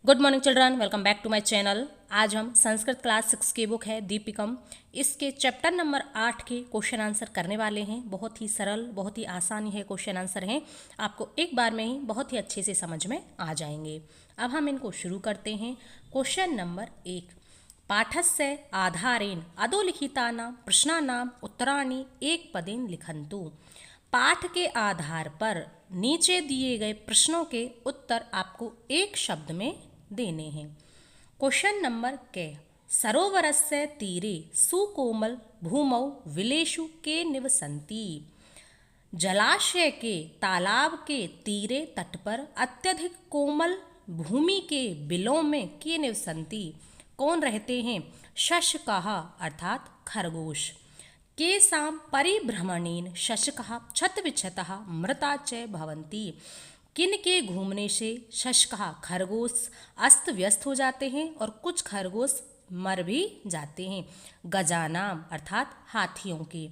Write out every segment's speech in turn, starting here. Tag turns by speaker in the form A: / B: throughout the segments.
A: Good morning children, welcome back to my channel. आज हम Sanskrit class 6 की बुक है दीपिकम, इसके चैप्टर नंबर 8 के क्वेश्चन आंसर करने वाले हैं। बहुत ही सरल, बहुत ही आसानी है क्वेश्चन आंसर हैं, आपको एक बार में ही बहुत ही अच्छे से समझ में आ जाएंगे। अब हम इनको शुरू करते हैं। क्वेश्चन नंबर 1, पाठस्य आधारेण अधोलिखितानां प्रश्नानां उत्तराणि एक पदेन लिखन्तु। पाठ के आधार पर नीचे दिए गए प्रश्नों के उत्तर आपको एक शब्द में देने हैं। क्वेश्चन नंबर के, सरोवरस्य तीरे सुकोमल भूमौ विलेषु के निवसन्ति। जलाशय के तालाब के तीरे तट पर अत्यधिक कोमल भूमि के बिलों में के निवसन्ति कौन रहते हैं? शशकाः अर्थात खरगोश। केषां परिभ्रमणेन शशकाः क्षतविक्षतः मृता च भवन्ति। किन के घूमने से शशकाः खरगोश अस्त व्यस्त हो जाते हैं और कुछ खरगोश मर भी जाते हैं। गजानाम अर्थात हाथियों के।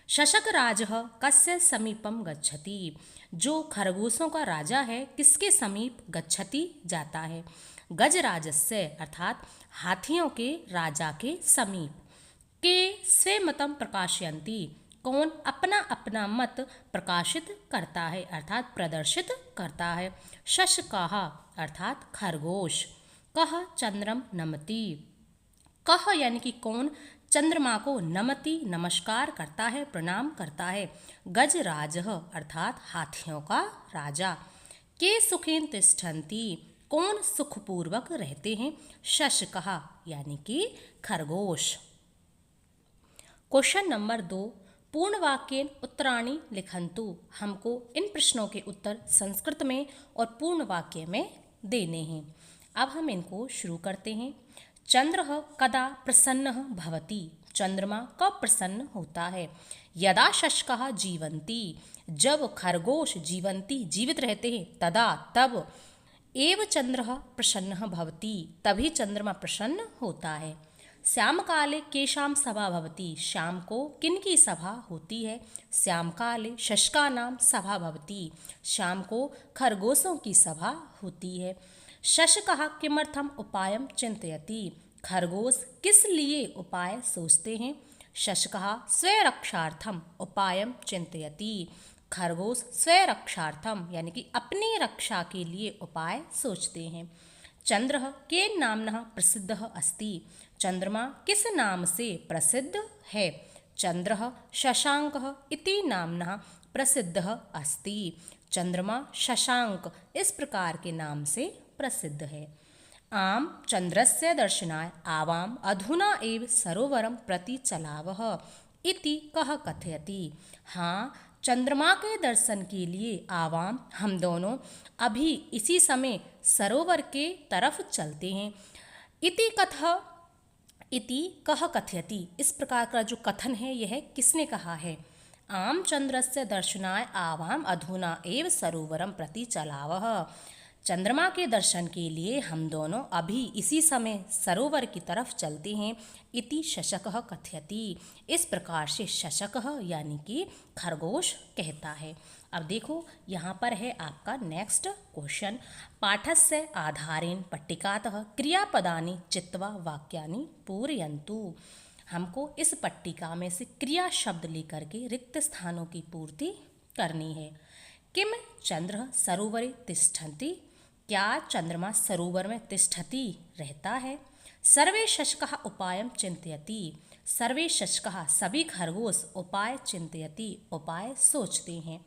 A: शशक राजः कस्य समीपम गच्छति। जो खरगोशों का राजा है किसके समीप गच्छति जाता है? गजराजस्य अर्थात हाथियों के राजा के समीप। के स्वमतम प्रकाशयन्ति कौन अपना अपना मत प्रकाशित करता है अर्थात प्रदर्शित करता है। शशकाः अर्थात खरगोश। कः चंद्रम नमति। कः यानी कि कौन चंद्रमा को नमति नमस्कार करता है, प्रणाम करता है। गजराजः अर्थात हाथियों का राजा। के सुखेन तिष्ठन्ति कौन सुखपूर्वक रहते हैं? शशकाः यानी कि खरगोश। क्वेश्चन नंबर 2, पूर्ण वाक्येन उत्तराणि लिखन्तु। हमको इन प्रश्नों के उत्तर संस्कृत में और पूर्ण वाक्य में देने हैं। अब हम इनको शुरू करते हैं। चंद्रः कदा प्रसन्नः भवति। चंद्रमा कब प्रसन्न होता है? यदा शशकाः जीवन्ति जब खरगोश जीवन्ति जीवित रहते हैं, तदा तब एव चंद्रः प्रसन्नः भवति तभी चंद्रमा प्रसन्न होता है। श्याम काले केषां सभा भवति। शाम को किन की सभा होती है? श्याम काले शशकानां सभा भवति। शाम को खरगोशों की सभा होती है। शशकाः किमर्थम उपायं चिंतयति। खरगोश किस लिए उपाय सोचते हैं? शशकाः स्वरक्षार्थम उपायं चिंतयति। खरगोश स्वरक्षार्थम यानी कि अपनी रक्षा के लिए उपाय सोचते हैं। चंद्रः केन नाम्नः प्रसिद्धः अस्ति। चंद्रमा किस नाम से प्रसिद्ध है? चंद्रः शशांकः इति नाम्नः प्रसिद्धः अस्ति। चंद्रमा शशांक इस प्रकार के नाम से प्रसिद्ध है। आम चंद्रस्य दर्शनाय आवाम अधुना एव सरोवरं प्रति चलावः इति कः कथयति। हाँ, चंद्रमा के दर्शन के लिए आवाम हम दोनों अभी इसी समय सरोवर के तरफ चलते हैं। इति कह कथयति इस प्रकार का जो कथन है यह किसने कहा है? आम चंद्रस्य दर्शनाय आवाम अधुना एव सरोवरम प्रति चलावः। चंद्रमा के दर्शन के लिए हम दोनों अभी इसी समय सरोवर की तरफ चलते हैं। इति शशकः कथयति इस प्रकार से शशकः यानी कि खरगोश कहता है। अब देखो यहाँ पर है आपका नेक्स्ट क्वेश्चन। पाठस्य आधारेण पट्टिकातः क्रियापदानि चित्वा वाक्यानि पूरयन्तु। हमको इस पट्टिका में से क्रिया शब्द लेकर के रिक्त स्थानों की पूर्ति करनी है। किम चंद्र सरोवरे तिष्ठन्ति। क्या चंद्रमा सरोवर में तिष्ठति रहता है? सर्वे शशकाः उपायं चिंतयति। सर्वे शशकाः सभी खरगोश उपाय चिंतयति उपाय सोचते हैं।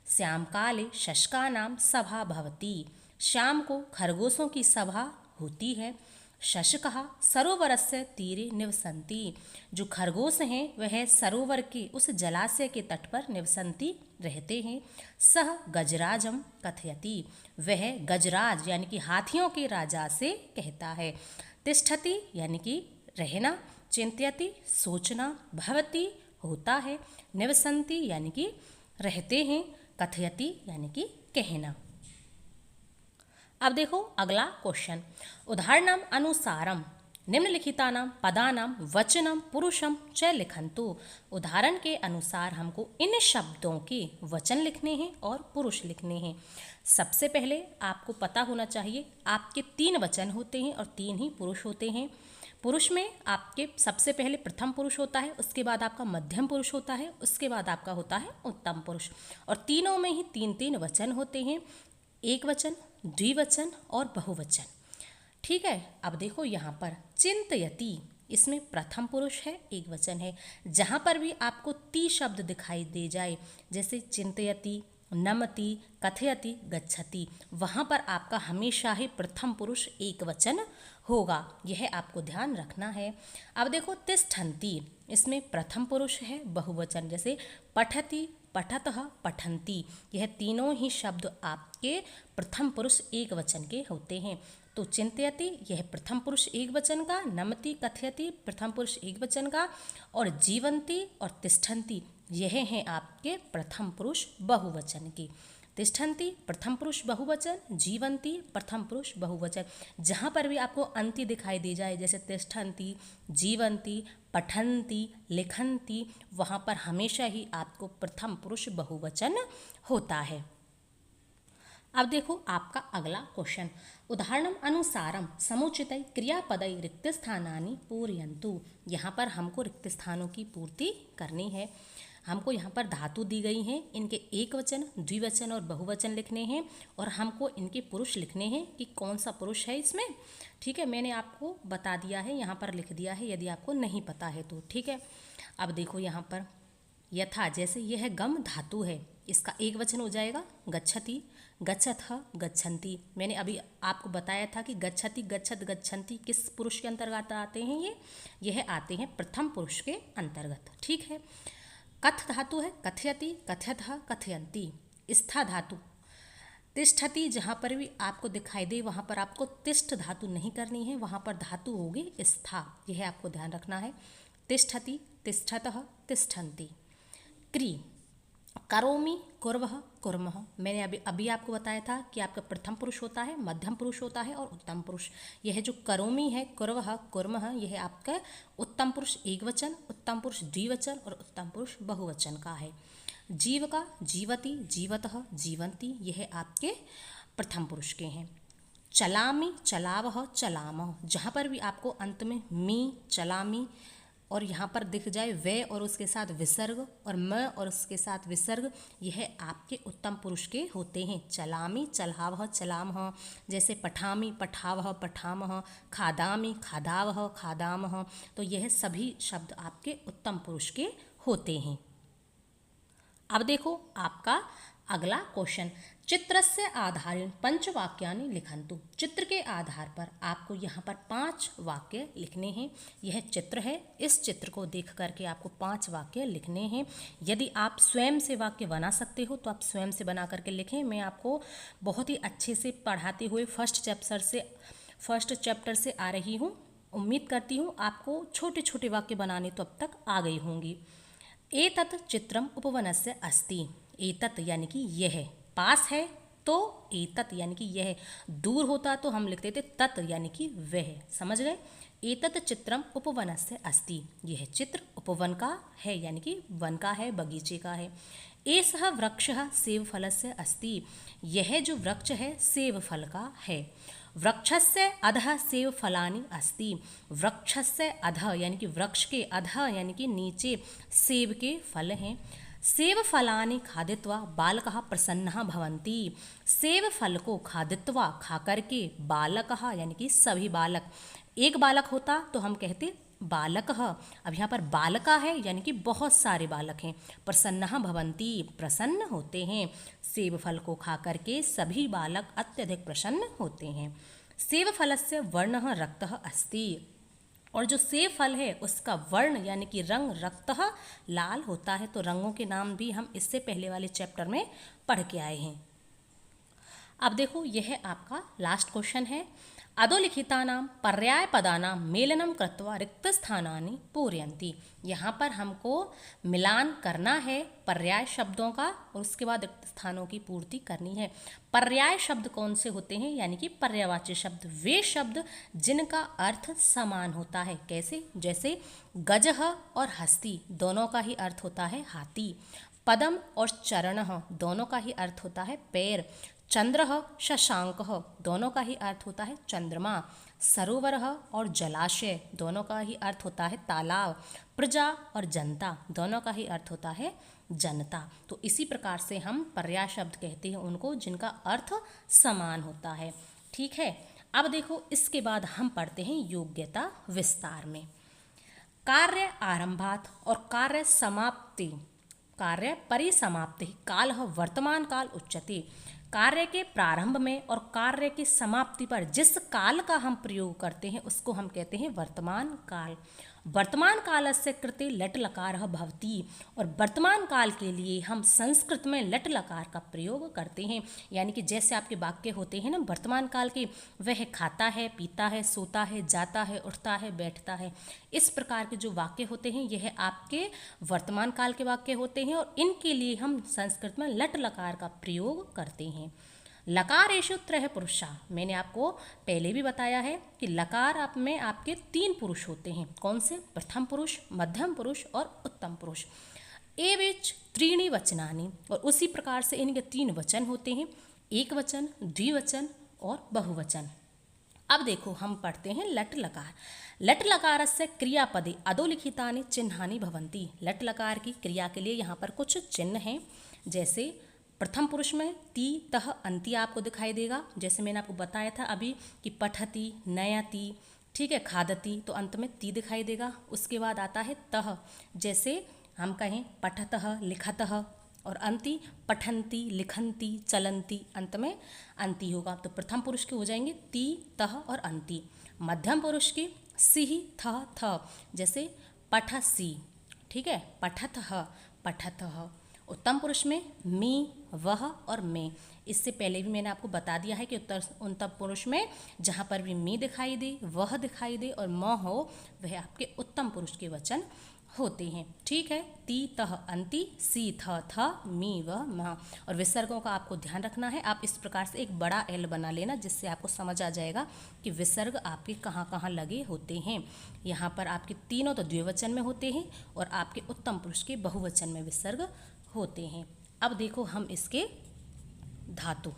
A: श्याम काले शशकानां सभा भवति। शाम को खरगोशों की सभा होती है। शशकाः सरोवरस्य तीरे निवसन्ति। जो खरगोश हैं वह सरोवर के उस जलाशय के तट पर निवसन्ति रहते हैं। सह गजराजम कथयति वह गजराज यानी कि हाथियों के राजा से कहता है। तिष्ठति यानी कि रहना, चिंतयति सोचना, भवति होता है, निवसन्ति यानी कि रहते हैं, कथयति यानी कि कहना। अब देखो अगला क्वेश्चन। उदाहरणम अनुसारम निम्नलिखितानां पदानां वचनं पुरुषं च लिखन्तु। उदाहरण के अनुसार हमको इन शब्दों के वचन लिखने हैं और पुरुष लिखने हैं। सबसे पहले आपको पता होना चाहिए आपके 3 वचन होते हैं और 3 ही पुरुष होते हैं। पुरुष में आपके सबसे पहले प्रथम पुरुष होता है, उसके बाद आपका मध्यम पुरुष होता है, उसके बाद आपका होता है उत्तम पुरुष, और तीनों में ही 3-3 वचन होते हैं, एक वचन, द्विवचन और बहुवचन। ठीक है, अब देखो यहाँ पर चिंतयति, इसमें प्रथम पुरुष है, एक वचन है। जहाँ पर भी आपको ती शब्द दिखाई दे जाए, जैसे चिंतयति, नमति, कथयति, गच्छति, वहाँ पर आपका हमेशा ही प्रथम पुरुष एक वचन होगा, यह आपको ध्यान रखना है। अब देखो तिष्ठन्ति, इसमें प्रथम पुरुष है, बहुवचन, जैसे पठति, पठतः, पठन्ति, यह तीनों ही शब्द आपके प्रथम पुरुष एक वचन के होते हैं। तो चिंतयति यह प्रथम पुरुष एक वचन का, नमति कथयति प्रथम पुरुष एक वचन का, और जीवंती और तिष्ठन्ति यह हैं आपके प्रथम पुरुष बहुवचन की। तिष्ठन्ति प्रथम पुरुष बहुवचन, जीवंती प्रथम पुरुष बहुवचन। जहाँ पर भी आपको अंति दिखाई दे जाए, जैसे तिष्ठन्ति, जीवंती, पठन्ति, लिखन्ति, वहाँ पर हमेशा ही आपको प्रथम पुरुष बहुवचन होता है। अब देखो आपका अगला क्वेश्चन, उदाहरणम अनुसारम समुचितै क्रियापदै रिक्तस्थानानि पूरयन्तु। यहाँ पर हमको रिक्त स्थानों की पूर्ति करनी है। हमको यहाँ पर धातु दी गई हैं, इनके एक वचन, द्विवचन और बहुवचन लिखने हैं, और हमको इनके पुरुष लिखने हैं कि कौन सा पुरुष है इसमें। ठीक है, मैंने आपको बता दिया है, यहाँ पर लिख दिया है, यदि आपको नहीं पता है तो। ठीक है, अब देखो यहाँ पर यथा, जैसे यह गम धातु है, इसका एक वचन हो जाएगा गच्छति, गच्छतः, गच्छन्ति। मैंने अभी आपको बताया था कि गच्छति, गच्छत, गच्छन्ति किस पुरुष के अंतर्गत आते हैं, यह आते हैं प्रथम पुरुष के अंतर्गत। ठीक है, कथ धातु है, कथयति, कथयतः, कथयन्ति। स्था धातु तिष्ठति, जहाँ पर भी आपको दिखाई दे वहाँ पर आपको तिष्ठ धातु नहीं करनी है, वहाँ पर धातु होगी स्था, यह आपको ध्यान रखना है। तिष्ठति, तिष्ठतः, तिष्ठन्ति। क्री करोमि, कुर्वः, कुर्मः। मैंने अभी आपको बताया था कि आपका प्रथम पुरुष होता है, मध्यम पुरुष होता है और उत्तम पुरुष। यह जो करोमि है, कुर्वः, कुर्मः, यह आपका उत्तम पुरुष एक वचन, उत्तम पुरुष द्विवचन और उत्तम पुरुष बहुवचन का है। जीव का जीवति, जीवतः, जीवन्ति, यह आपके प्रथम पुरुष के हैं। चलामि, चलावः, चलामः, जहाँ पर भी आपको अंत में मी, चलामि और यहाँ पर दिख जाए वे और उसके साथ विसर्ग, और म और उसके साथ विसर्ग, यह आपके उत्तम पुरुष के होते हैं। चलामि, चलावः, चलामः, जैसे पठामि, पठावः, पठामः, खादामि, खादावः, खादामः, तो यह सभी शब्द आपके उत्तम पुरुष के होते हैं। अब देखो आपका अगला क्वेश्चन, चित्रस्य आधारेण पंचवाक्यानि लिखन्तु। चित्र के आधार पर आपको यहाँ पर 5 वाक्य लिखने हैं। यह चित्र है, इस चित्र को देख करके आपको 5 वाक्य लिखने हैं। यदि आप स्वयं से वाक्य बना सकते हो तो आप स्वयं से बना करके लिखें। मैं आपको बहुत ही अच्छे से पढ़ाते हुए फर्स्ट चैप्टर से आ रही हूँ। उम्मीद करती हूँ आपको छोटे छोटे वाक्य बनाने तो अब तक आ गई होंगी। एतत् चित्रम उपवनस्य अस्ति। एतत् यानी कि यह, पास है तो एतत् यानी कि यह, दूर होता तो हम लिखते थे तत् यानी कि वह। समझ गए? एतत् चित्रम उपवनस्य अस्ति, यह चित्र उपवन का है यानी कि वन का है, बगीचे का है। एषः वृक्षः सेवफलस्य अस्ति, यह जो वृक्ष है सेब फल का है। वृक्षस्य अधः सेवफलानि अस्ति, वृक्षस्य अधः यानी कि वृक्ष के अधः यानी कि नीचे सेब के फल हैं। सेब फलानि खादित्वा बालकः प्रसन्नः भवन्ति, सेब फल को खादित्वा खा करके बालकः यानी कि सभी बालक, एक बालक होता तो हम कहते बालकः, अब यहाँ पर बालका है यानी कि बहुत सारे बालक हैं। प्रसन्नः भवन्ति, प्रसन्न होते हैं, सेब फल को खा करके सभी बालक अत्यधिक प्रसन्न होते हैं। सेब फलस्य वर्णः रक्तः अस्ति, और जो सेब फल है उसका वर्ण यानी कि रंग रक्तः लाल होता है। तो रंगों के नाम भी हम इससे पहले वाले चैप्टर में पढ़ के आए हैं। अब देखो यह आपका लास्ट क्वेश्चन है। अधोलिखितानां पर्यायपदानां मेलनं कृत्वा रिक्तस्थानानि पूरयन्ति। यहाँ पर हमको मिलान करना है पर्याय शब्दों का और उसके बाद रिक्त स्थानों की पूर्ति करनी है। पर्याय शब्द कौन से होते हैं, यानी कि पर्यायवाची शब्द, वे शब्द जिनका अर्थ समान होता है। कैसे? जैसे गजः और हस्ती दोनों का ही अर्थ होता है हाथी। पदम और चरणः दोनों का ही अर्थ होता है पैर। चंद्रः शशांकः दोनों का ही अर्थ होता है चंद्रमा। सरोवरः और जलाशय दोनों का ही अर्थ होता है तालाब। प्रजा और जनता दोनों का ही अर्थ होता है जनता। तो इसी प्रकार से हम पर्याय शब्द कहते हैं उनको जिनका अर्थ समान होता है। ठीक है, अब देखो इसके बाद हम पढ़ते हैं योग्यता विस्तार में। कार्य आरंभात और कार्य समाप्ति, कार्य परिसमाप्ति कालः वर्तमान काल उच्यते। कार्य के प्रारंभ में और कार्य की समाप्ति पर जिस काल का हम प्रयोग करते हैं उसको हम कहते हैं वर्तमान काल। वर्तमान कालस्य कृते लट् लकारः भवति, और वर्तमान काल के लिए हम संस्कृत में लट् लकार का प्रयोग करते हैं। यानी कि जैसे आपके वाक्य होते हैं ना वर्तमान काल के, वह खाता है, पीता है, सोता है, जाता है, उठता है, बैठता है, इस प्रकार के जो वाक्य होते हैं यह आपके वर्तमान काल के वाक्य होते हैं और इनके लिए हम संस्कृत में लट् लकार का प्रयोग करते हैं। लकारेषु त्रयः पुरुषा, मैंने आपको पहले भी बताया है कि लकार आप में आपके 3 पुरुष होते हैं। कौन से? प्रथम पुरुष, मध्यम पुरुष और उत्तम पुरुष। एवेच त्रीणि वचनानि, और उसी प्रकार से इनके 3 वचन होते हैं, एक वचन, द्विवचन और बहुवचन। अब देखो हम पढ़ते हैं लट् लकार। लट् लकारस्य क्रियापदे अधोलिखितानि चिन्हानि भवन्ति। लट् लकार की क्रिया के लिए यहाँ पर कुछ चिन्ह हैं। जैसे प्रथम पुरुष में ती तह अंति आपको दिखाई देगा, जैसे मैंने आपको बताया था अभी कि पठति, नयति, ठीक है, खादति, तो अंत में ती दिखाई देगा। उसके बाद आता है तह, जैसे हम कहें पठतः, लिखतः, और अंति पठन्ति, लिखन्ति, चलन्ति, अंत में अंति होगा। तो प्रथम पुरुष के हो जाएंगे ती, तह और अंति। मध्यम पुरुष की सिहि, थह, थ, जैसे पठसि, ठीक है, पठतः, पठतः। उत्तम पुरुष में मी, वह और मैं। इससे पहले भी मैंने आपको बता दिया है कि उत्तम पुरुष में जहाँ पर भी मी दिखाई दे, वह दिखाई दे और म हो, वह आपके उत्तम पुरुष के वचन होते हैं। ठीक है, ती तह अंति, सी थ थ, मी वह मह। और विसर्गों का आपको ध्यान रखना है। आप इस प्रकार से एक बड़ा एल बना लेना जिससे आपको समझ आ जाएगा कि विसर्ग आपके कहाँ कहाँ लगे होते हैं। यहाँ पर आपके तीनों तो द्विवचन में होते हैं और आपके उत्तम पुरुष के बहुवचन में विसर्ग होते हैं। अब देखो हम इसके धातु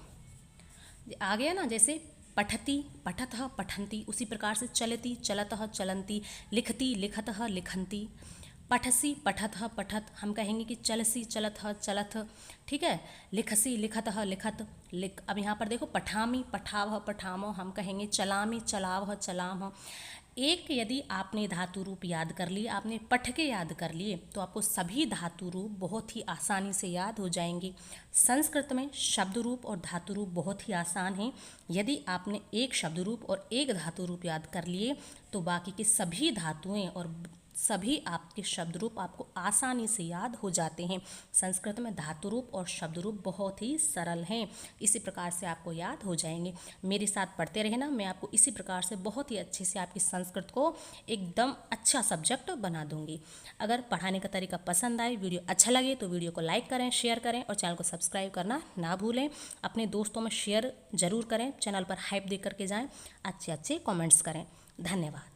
A: आ गया ना, जैसे पठति, पठतः, पठन्ति, उसी प्रकार से चलति, चलतः, चलन्ति, लिखति, लिखतः, लिखन्ति, पठसि, पठतः, पठत, हम कहेंगे कि चलसि, चलतः, चलथ, ठीक है, लिखसि, लिखतः, लिखत, लिख। अब यहाँ पर देखो पठामि, पठावह, पठामो, हम कहेंगे चलामि, चलावह, चलामह। एक यदि आपने धातु रूप याद कर लिए, आपने पठ के याद कर लिए, तो आपको सभी धातु रूप बहुत ही आसानी से याद हो जाएंगे। संस्कृत में शब्द रूप और धातु रूप बहुत ही आसान है। यदि आपने एक शब्द रूप और एक धातु रूप याद कर लिए तो बाकी की सभी धातुएं और सभी आपके शब्द रूप आपको आसानी से याद हो जाते हैं। संस्कृत में धातु रूप और शब्द रूप बहुत ही सरल हैं, इसी प्रकार से आपको याद हो जाएंगे। मेरे साथ पढ़ते रहना, मैं आपको इसी प्रकार से बहुत ही अच्छे से आपकी संस्कृत को एकदम अच्छा सब्जेक्ट बना दूंगी। अगर पढ़ाने का तरीका पसंद आए, वीडियो अच्छा लगे तो वीडियो को लाइक करें, शेयर करें और चैनल को सब्सक्राइब करना ना भूलें। अपने दोस्तों में शेयर ज़रूर करें, चैनल पर हाइप दे करके जाएँ, अच्छे अच्छे कॉमेंट्स करें। धन्यवाद।